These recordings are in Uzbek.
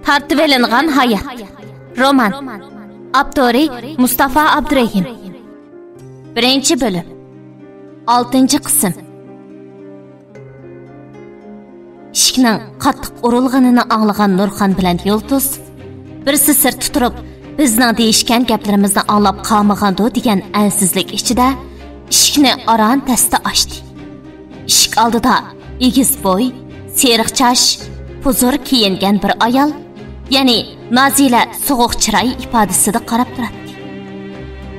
Tartivelingan hayat. Roman. Abdori Mustafa Abdurahim. 1. bölüm. 6. qism. Ishikning qattiq urilganini anglagan Nurxon bilan Yulduz birsi sir tuturib, bizning deyishgan gaplarimizni anglab qolmagandi degan ansizlik ichida ishikni aran tasta ochdi. Ishik oldida egiz bo'y, seriq chash, huzur kiyingan bir ayol, ya'ni Nazila so'g'uq chiroy ifodasida qarab turadi.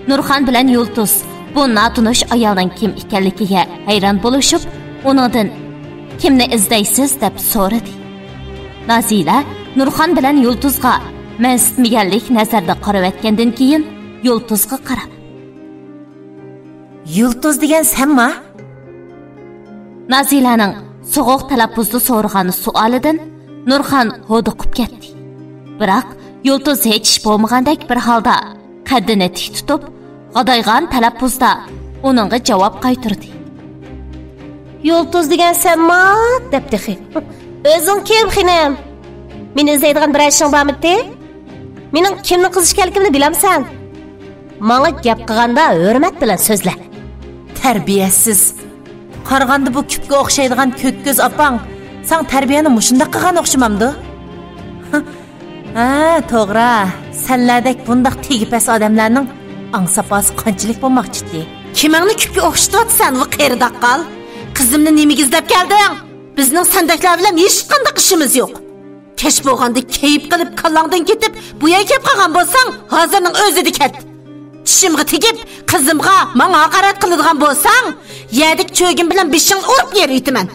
Nurxon bilan Yulduz bu natunish ayolning kim ekanligiga hayron bo'lishib, uningdan kimni izlaysiz deb so'radi. Nazila Nurxon bilan Yulduzga mansitmaganlik nazarda qarab etgandan keyin Yulduzga qarab: "Yulduz degan senmi?" Nazilaning so'g'uq talaffuzda so'rag'an savolidan Nurxon hodiqib ketdi. Biroq Yulduz hech ish bo'lmagandek bir holda qaddini tik tutib, g'adaygan talaffuzda uningga javob qaytardi. "Yulduz degan senmi?" debdi. "O'zing kim xinam? Meni izlaydigan bir ishing bormi? Mening kimni qizish kerakligimni bilamsan? Menga gap qilganda hurmat bilan so'zla." "Tarbiyasiz. Qaraganda bu küpga o'xshaydigan ko'kko'z opang, sen tarbiyani mushundaq qilgan o'xshamamdi?" "Ha, to'g'ri. Senlardek bundaq tegipes odamlarning аңсапасы qanchalik bo'lmoqchidi? Kimingni küpga o'xshatyapsan, bu qeridaqqal? Qizimni nimaga izlab kelding? Bizning sandaklar bilan hech qanday ishimiz yo'q. Kech bo'lganda keyib qilib kallangdan ketib, bu yerga kelib qolgan bo'lsang, hozirning o'zida ket. Tishimga tegib, qizimga menga haqorat qiladigan bo'lsang, yerdik cho'gim bilan beshing urib yer itaman."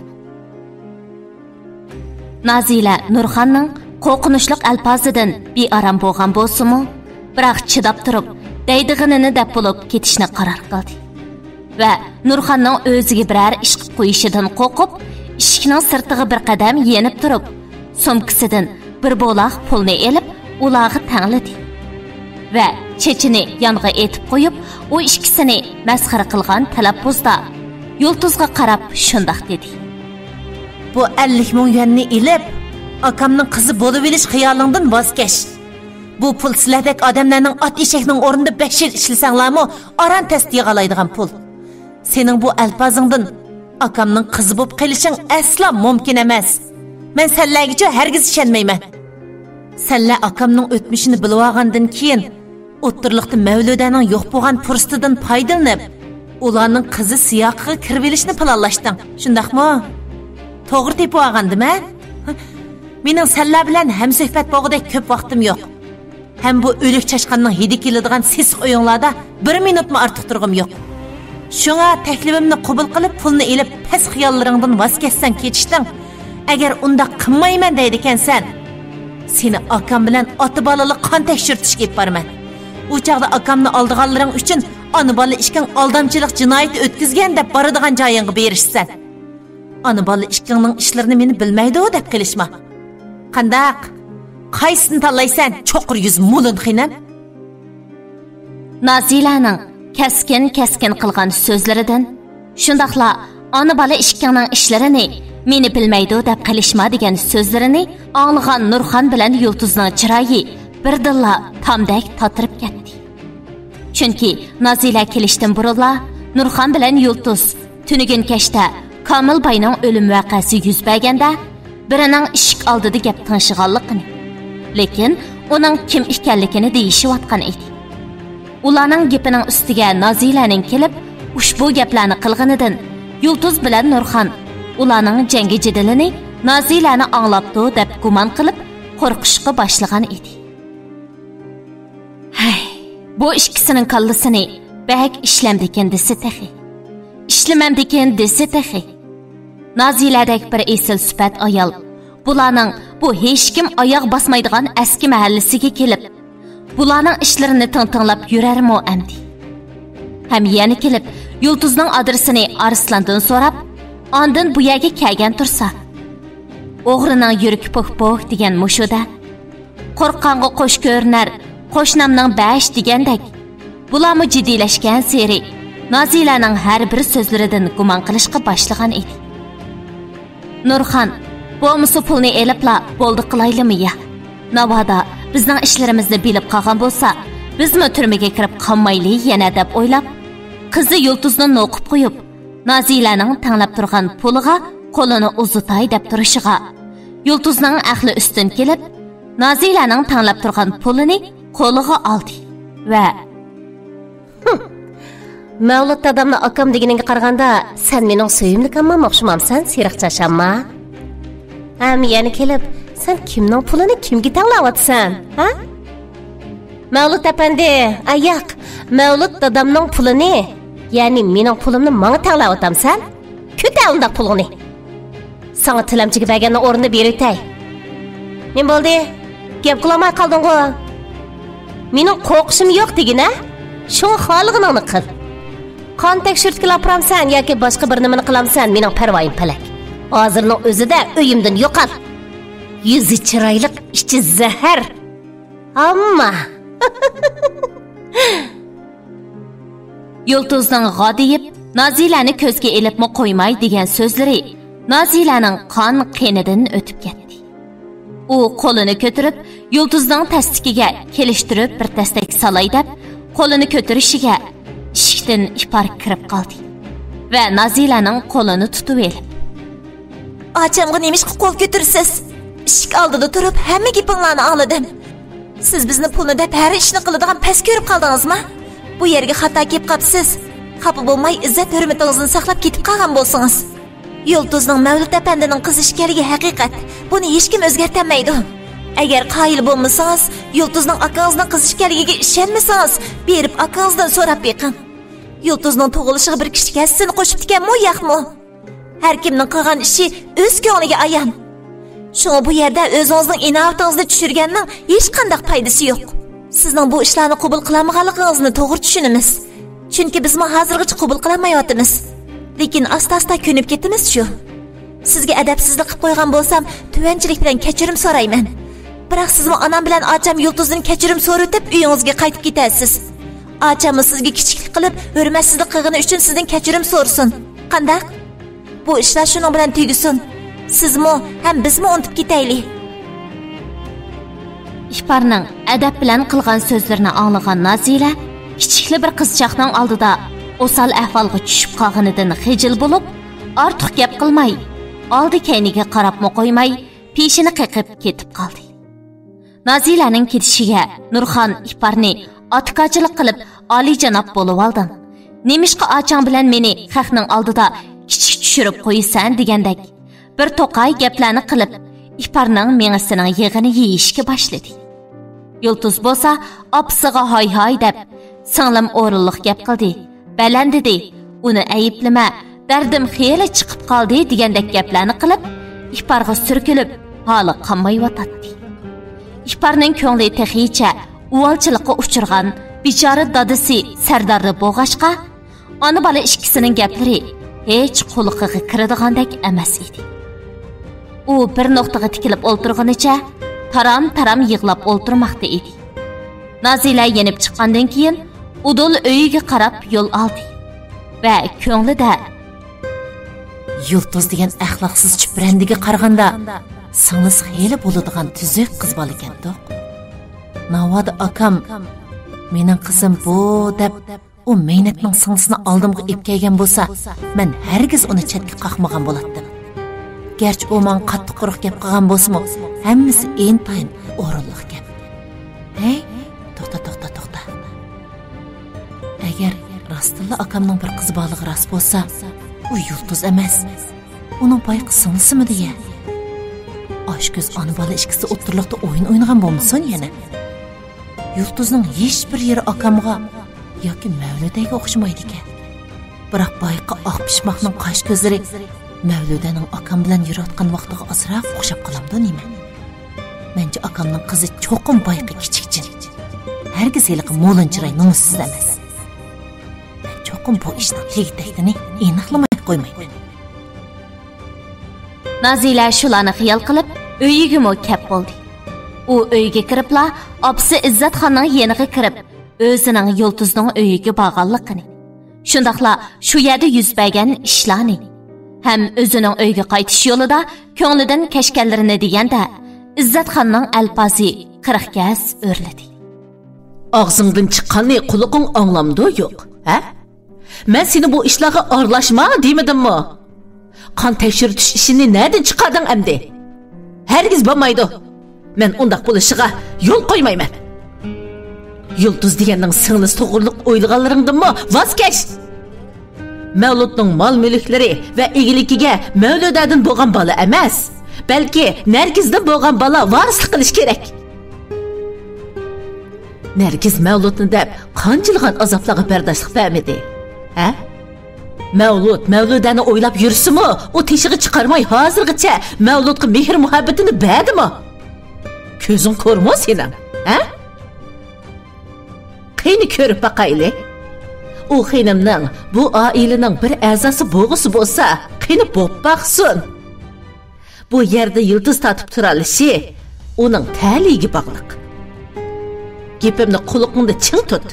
Nazila Nurxonning qo'rqinchli alpozidan bearam bo'lgan bo'lsa-mu, biroq chidab turib, deydig'inini deb bo'lib ketishni qaror qildi. Va Nurxonning o'ziga biror ish qilib qo'yishidan qo'rqib, eshikning sirtiga bir qadam yenib turib, sumkasidan bir bo'loq pulni elib, ularga tangladi. Va chechini yonga etib qo'yib, u ikkisini masxara qilgan talaffuzda Yulduzga qarab shundoq dedi: "Bu 50 ming yuanni ilib, akamning qizi bo'lib olish xiyolingdan voz kech. Bu pul sizlardek odamlarning ot eshakning o'rnida 5 yil ishlasanglarmi, aran test yig'alaydigan pul. Sening bu alpozingdan akamning qizi bo'lib qolishing aslo mumkin emas. Men senlarga hargiz ishonmayman. Senlar akamning o'tmishini bilib olgandan keyin o'ttirliqda Mavludaning yo'q bo'lgan fursatidan foydalanib, ularning qizi siyoqiga kirib olishni planlashding. Shundaqmi? To'g'ri tepib olgandim-a? Mening senlar bilan hamsuhbat bo'lg'idek ko'p vaqtim yo'q. Hem bu ölük çaşqanning hidi keladigan sesiq o'yinlarda 1 minutmi ortiq turg'im yo'q. Shunga taklifimni qabul qilib, pulni elib, pes xiyollaringdan voz kechsan ketishding. Agar unda qilmayman deydi ekansan, seni akam bilan ota bolali qon tekshirtishga kelib borman. U chaqda akamni oldiganlaring uchun ona bola ishking aldamchilik jinoyati o'tkazgan deb boradigan joyingga berishsan. Ona bola ishkingning ishlarini meni bilmaydi deb qilishma. Qandaq? Qaysini tanlaysan, cho'qir yuz mulun xinam? Nazilaning kaskin qilgan so'zlaridan shundaqla ona bola ishkingning ishlarini meni bilmaydi deb qilishma degan so'zlarini anglagan Nurxon bilan Yulduzning chiroyi birdilla tamdak tatirib ketdi. Chunki Nazila kelishdan burunla Nurxon bilan Yulduz tunigun kechda Kamil bayning o'lim voqeasi yuz berganda birining ishik oldida gap tinishganligini, lekin uning kim ekanligini deyishayotgan edi. Ularning gapining ustiga Nazilaning kelib ushbu gaplarni qilganidan Yulduz bilan Nurxon ularning jangi jidilini Nazilani anglabdi deb gumon qilib qo'rqishga boshlagan edi. Hay, bu ikkisining kallasini bak ishlamdikan desa tahi. Ishlamamdikan desa tahi. Naziladek bir esil sifat ayol bularning bu hech kim oyoq basmaydigan eski mahallasiga kelib, bularning ishlarini tintinlab yurarmi amdi? Ham yana kelib, Yulduzning adresini Arslandan so'rab, ondan bu yerga kelgan tursa, o'g'rining yuragi po'q-po'q degan mushuda, qo'rqqanga qo'sh ko'rinar, qo'shnamning 5 degandek, bularmi jiddiylashgan seri Nazilaning har bir so'zlaridan gumon qilishga boshlagan edi. Nurxon, bu pulni elibla bo'ldi qilaylimi ya? Navoda bizning ishlarimizni bilib qolgan bo'lsa, bizmi turmaga kirib qolmayli yana deb o'ylab, qizi Yulduzni noqib qo'yib, Nazilaning tanlab turgan puliga qo'lini uzatay deb turishiga, Yulduzning aqli ustun kelib, Nazilaning tanlab turgan pulini qo'liga oldi va Mavlud dadamni akam deganingga qaraganda, sen mening suyimlik ammam o'xshamamsan, Siriqchashamma. Yana kelib, sen kimning pulini kimga tanlayapsan, ha? Mavlud apandi, ayoq, Mavlud dadamning pulini, ya'ni mening pulimni menga tanlayapsan? Ko'ta undaq pulini. Sana tilamchiga berganning o'rnini beraytay. Nima bo'ldi? Gap qilmay qolding-ku. Mening qo'rqishim yo'q degina? Shu xolig'ingni qil. Qon tekshirtga lapramsan yoki boshqa bir nimani qilamsan, mening parvoyim palak. Hozirning o'zida uyimdan yo'qol. Yuzi chiroyli, ichi zahar. Ammo Yulduzning g'odiyib, Nazilani ko'zga elibmi qo'ymay degan so'zlari Nazilaning qon qenidan o'tib ketdi. U qo'lini ko'tarib, Yulduzning tasdiqiga kelishtirib bir tasdik salay deb, qo'lini ko'tarishiga eshikdan ipar kirib qoldi va Nazilaning qo'lini tutib elib, "Achamga nemish qo'l ko'tirsiz? Eshik oldida turib, hamma gapinglarni angladim. Siz bizni pulni deb har ishni qiladigan past ko'rib qoldingizmi? Bu yerga xato kelib qopsiz. Xafa bo'lmay, izzat hurmatingizni saqlab ketib qolgan bo'lsangiz. Yulduzning Mavlud apandining qizi ekanligi haqiqat. Buni hech kim o'zgartirmaydi. Agar qoyil bo'lmasangiz, Yulduzning akangizning qizi ekanligiga ishonmasangiz, berib akangizdan so'rab beqing. Yulduzning tug'ilishiga bir kichik hassini qo'shib ekanmi, yo'qmi? Har kimning qilgan ishi o'z ko'ngliga ayon. Shunga bu yerda o'zingizning inovatingizni tushirganning hech qanday foydasi yo'q. Sizning bu ishlarni qabul qilmaganligingizni to'g'ri tushunamiz. Chunki biz hozirgacha qabul qilmayotimiz. Lekin asta-asta ko'nib ketimiz shu. Sizga adabsizlik qilib qo'ygan bo'lsam, tuvanchilik bilan kechirim so'rayman. Biroq sizmi onam bilan ocham Yulduzdan kechirim so'rab uyingizga qaytib ketasiz. Ocham sizga kichiklik qilib, hurmatsizlik qilgani uchun sizdan kechirim so'rsin. Qanday? Bu ishlar shuning bilan tugasin. Sizmi ham bizmi unutib ketaylik. Ihbarning adab bilan qilgan so'zlarini anglagan Nazila kichikli bir qizchaqning oldida o'sal ahvolga tushib qolganidan xijil bo'lib, ortiq gap qilmay, oldi kayniga qarabmi qo'ymay, peshini qiqib ketib qoldi. Nazilaning ketishiga Nurxon ihbarni otqachilik qilib, oliyjanob bo'lib olding. Nemishqa ochang bilan meni xalqning oldida kichik tushirib qo'ysan degandek bir to'qay gaplarni qilib, ihbarning mengasining yig'ini yeyishga boshladi. Yulduz bo'lsa, opsiga hay deb, singlim o'rinliq gap qildi. Baland dedi, uni ayblama, dardim xiyli chiqib qoldi degandek gaplarni qilib, ihbarga surkilib, holi qolmay yotadi. Ihbarning ko'ngli texicha uvalchilikqa uchirgan bichora dadasi Sardarda bo'g'ashqa, ona bola ikkisining gaplari hech quliqiga kiradigandek emas edi. U bir nuqtaga tikilib o'ltirganicha taram yig'lab o'ltirmoqda edi. Nazila yenib chiqqandan keyin Udul uyiga qarab yo'l oldi va ko'nglida Yulduz degan axloqsiz chiprandiga qaraganda singlis xeyli bo'ladigan tuzuk qiz bola ekan-doq. Navoda akam mening qizim bu deb u mehnatning singlisini oldimga ep kelgan bo'lsa, men hargiz uni chetga qoqmagan bo'lardim. Gerçi o man qattiq quruq gap qilgan bo'lsa-mu, hammasi intayin o'rinliq gap. Hey, to'xta. Agar rostilla akamning bir qiz borligi rost bo'lsa, u Yulduz emas. Uning payqi singlisimi deya. Oshko'z ona bola ikkisi o'tirliqda o'yin o'ynagan bo'lmasin yana. Yulduzning hech bir yeri akamga yoki Mavludaga o'xshamaydi ekan. Biroq payqi oq pishmoqning qosh ko'zlari Mavludaning akam bilan yurayotgan vaqtiga ozroq o'xshab qolamdi nima? Mencha akamning qizi cho'qim payqi kichikchin. Hargiz heliqi mo'linchiray nomussiz emas. Men cho'qim bu ishni tegtakdini aniqlamay qo'ymayman. Nazila shularni xiyol qilib, uyiga kep bo'ldi. U uyga kiribla, opsi Izzatxonning yeniga kirib, o'zining Yulduzning uyiga borganligini, shundaqla shu yerda yuz bergan ishlarni, ham o'zining uyiga qaytish yo'lida ko'nglidan kashkanlarini deganda, İzzatxonning alpozi 40 gas o'rladi. Ağzından chiqqanni quloqing anglamdi yo'q, ha? Men seni bu ishlarga aralashma demadimmi? Qon tekshirtish ishini nereden chiqarding endi? Hergiz bo'lmaydi. Men undaq bo'lishiga yo'l qo'ymayman. Yulduz deganning singlisi to'g'riliq o'ylaganlaringdanmi voz kech. Mavludning mol-mulklari va egiligiga Mavludadan bo'lgan bola emas, balki Nargizdan bo'lgan bola varislik qilish kerak. Nargiz Mavludni deb qanchilgan azoblarga bardoshlik bermadi, ha? Mavludani o'ylab yursimi, u teshig'i chiqarmay hozirgacha Mavludga mehr muhabbatini berdimi? Ko'zing ko'rmas sening, ha? Qani ko'rib baqayli. U xonimning bu oilaning bir a'zosi bo'g'isi bo'lsa, qani bo'p baqsin. Bu yerda yulduz tatib turalishi uning ta'ligiga bog'liq. Gapimni quloqingda ching tut.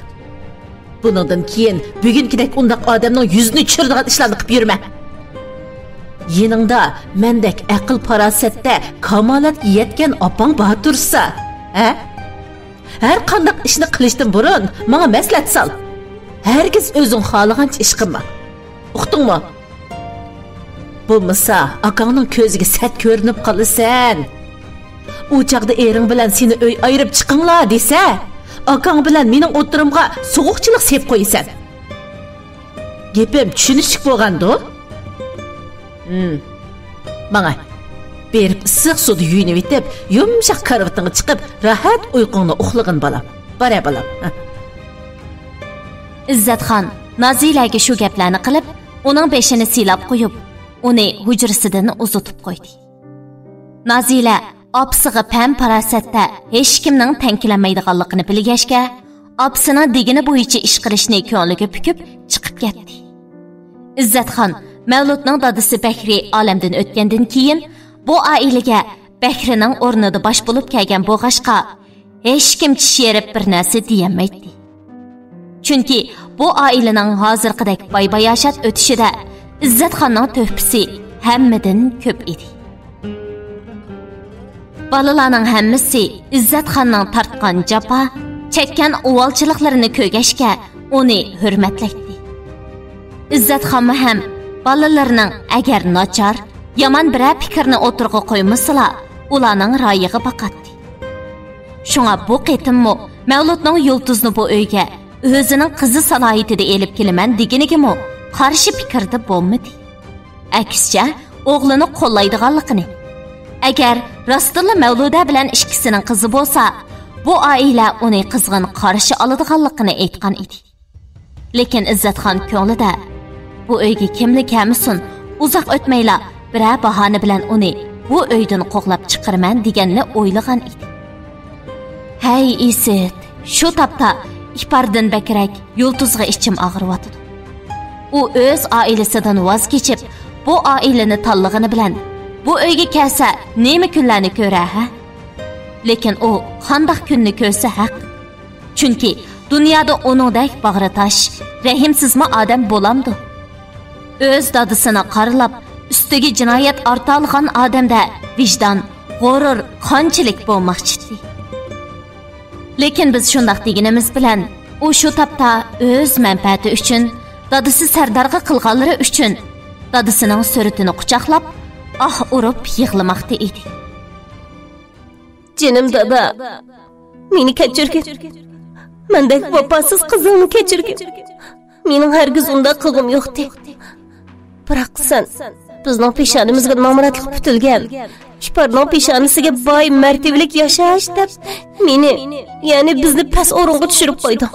Buningdan keyin bugünkidek undaq odamning yuzini tushiradigan ishlarni qilib yurma. Yeningda mendek aql farosatda kamolatga yetgan opang bor tursa, ha? Her qandaq ishni qilishdan burun menga maslahat sol. Hergiz o'zing xohlagancha ish qilma. Uqdingmi? Bo'lmasa, akangning ko'ziga sat ko'rinib qolasan. U chaqda ering bilan seni uy ayirib chiqinglar desa, akang bilan mening o'tirimga so'g'uqchilik sep qo'yasan. Gapim tushunishlik bo'lgandi. Menga berib issiq suvda yuyinib etib, yumshoq karvatingga chiqib, rahat uyqungni uxlagin bolam. Bora bolam. Izzatxon Nozilaga shu gaplarni qilib, uning beshini silab qo'yib, uni hujrasidan uzatib qo'ydi. Nozila opsiga pam farosatda hech kimning tankilanmaydiganligini bilgashga, opsining degini bo'yicha ish qilishni ko'ngliga pukib chiqib ketdi. Izzatxon Mavludning dadasi Bakri olamdan o'tgandan keyin bu oilaga Bakrining o'rnida bosh bo'lib kelgan bo'g'ashqa hech kim tish yerib bir narsa deyamaydi. Chunki bu oilaning hozirgidek boy-bayashat o'tishida Izzatxonning to'hpisi hammadan ko'p edi. Balalarning hammasi Izzatxonning tartgan japa, chekkan uvolchiliklarini ko'gashga uni hurmatlaydi. Izzatxon ham balalarning agar nachar, yomon bir fikrni o'tirg'a qo'ymasala, ularning royiga boqadi. Shunga bu qitimmi Mavludning Yulduzni bu uyga o'zining qizi salohiyatida elib kelaman deganigimi qarshi fikrda bo'lmadi. Aksicha o'g'lini qo'llaydiganligini. Agar rostilla Mavluda bilan ikkisining qizi bo'lsa, bu oila uni qizg'in qarshi oladiganligini aytgan edi. Lekin Izzatxon ko'nglida bu uyga kimni kamisin uzoq o'tmayla bir bahona bilan uni bu uydan qo'g'lab chiqarman deganni o'ylagan edi. Hey Izzat, shu topda ipardan bakrak Yulduzga ichim og'riyotdi. U o'z oilasidan voz kechib, bu oilani tanlig'ini bilan bu uyga kelsa nima kunlarni ko'ra, ha? Lekin u qanday kunni ko'rsa haq. Chunki dunyoda uningdek bag'ri tosh, rahimsizma odam bo'lamdi. O'z dadasini qaralab, ustiga jinoyat ortalgan odamda vijdon, g'urur qanchalik bo'lmoqchidi. Lekin biz shunday deganimiz bilan u shu topda o'z manfaati uchun, dadasi Sardarga qilganlari uchun dadasining suratini quchoqlab, urib yig'lamoqda edi. Jinim dada, meni kechirgin. Mendek vafosiz qizimni kechirgin. Mening hargiz unda qilg'im yo'qdi. Biroq sen bizning peshonimizga nomuratlik putilgan. Shparning peshonasiga boy martabalik yashash deb meni, ya'ni bizni past o'ringa tushirib qo'ydi.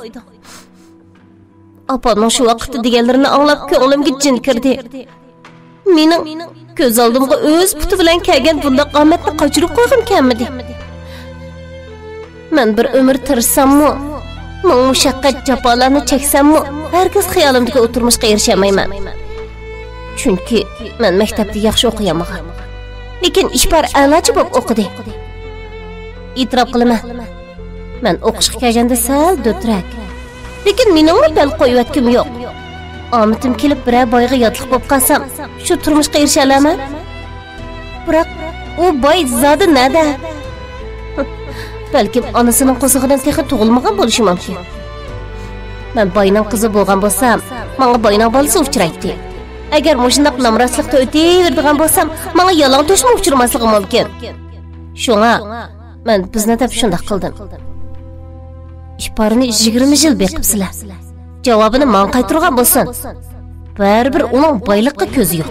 Apamning shu vaqtda deganlarini anglab ko'nglimga jin kirdi. Mening ko'z oldimga o'z puti bilan kelgan bunday qomatni qochirib qo'ygim kelmadi. Men bir umr tirsammi, men mushaqqat jafolarni cheksammi, hargiz xiyolimdagi o'tirishga erishamayman. Chunki men maktabda yaxshi o'qiyamagan. Lekin ishbar a'lochi bo'lib o'qidi. E'tirof qilaman. Men o'qishga kelganda sal do'trak. Lekin mening bel qo'yayotganim yo'q. Omitim kelib bir boyga yotliq bo'lib qolsam, shu turmushga erisha olaman. Biroq u boy zodi nada? balkim onasining qo'zig'idan texi tug'ilmagan bo'lishi mumkin. Men boyning qizi bo'lgan bo'lsam, menga boyning bolasi uchraydi. Agar mushundaq namraslikda o'tayveradigan bo'lsam, menga yolg'on to'shma uchirmasligi mumkin. Shunga men bizni deb shunday qildim. İşparini 20 yil beqibsizlar. Javobini men qaytargan bo'lsin. Baribir uning boyliqqa ko'zi yo'q.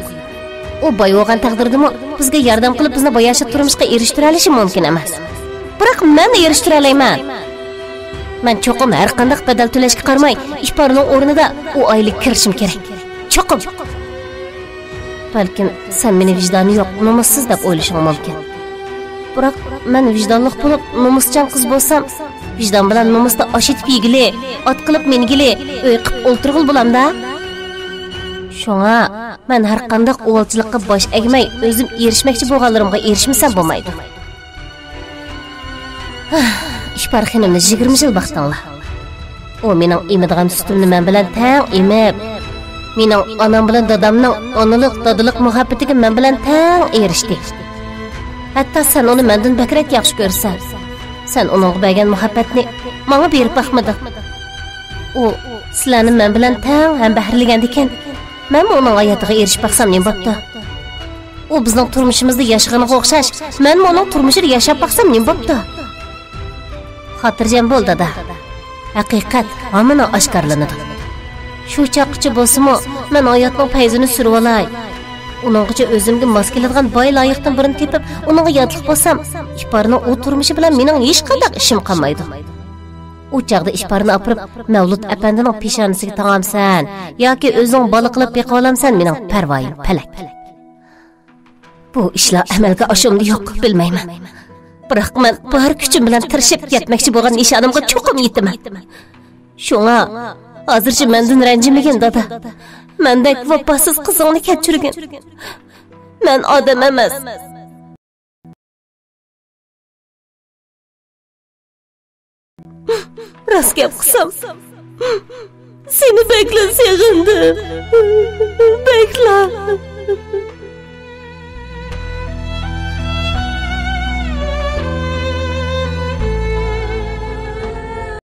U boy bo'lgan taqdirdami bizga yordam qilib bizni boyashib turmushga erishtira olishi mumkin emas. Biroq men erishtira olmayman. Men cho'qim har qanday badal to'lashga qaramay, ishparining o'rnida u oylik kirishim kerak. Cho'qim. Balkim sen meni vijdoni yo'q, nomussiz deb o'ylashing mumkin. Biroq men vijdonli bo'lib, nomuschan qiz bo'lsam, vijdon bilan nomusda osh etib yegili, ot qilib mengili, uy qilib o'ltirg'il bo'lamda. Shunga men har qanday o'g'ilchilikqa bosh egmay, o'zim erishmoqchi bo'lganlarimga erishmasam bo'lmaydi. İşpar xonimni 20 yil baxtinglar. U mening emadigan sutimni men bilan tang emib, mening onam bilan dadamning onalik, dadalik muhabbatiga men bilan tang erishdi. Hatta sen onu mendan bakrat yaxshi ko'rsan. Sen onunğa bergan muhabbatni menga berib baxmading. U sizlarni men bilan tang ham bahrilagan ekan. Men uning hayotiga erishib baxsam nima bo'pti? U bizning turmushimizda yashaganiga o'xshash, men uning turmushini yashab baxsam nima bo'pti? Xotirjam bo'l dada. Haqiqat hammaning oshkorlanadi. Shu chaqchi bo'lsa-mu, men hayotning fayzini surib olay. Uningcha o'zimga mos keladigan boy loyiqdan birini tepib, uningga yotliq bo'lsam, ishparning u turmushi bilan mening hech qanday ishim qolmaydi. U chaqda ishparni opirib, Mavlud apandining peshonasiga tang'amsan yoki o'zing bola qilib beqib olamsan, mening parvoyim palak. Bu ishlar amalga oshimdi yo'q, bilmayman. Biroq men bor kuchim bilan tirishib yetmoqchi bo'lgan nishonimga cho'qim yetaman. Shunga hozircha mendan ranjimagan dada. Mendek vafosiz qizingni kechirgin. Men odam emas. Rost gap qilsam, seni bekla, sevgindim. Bekla.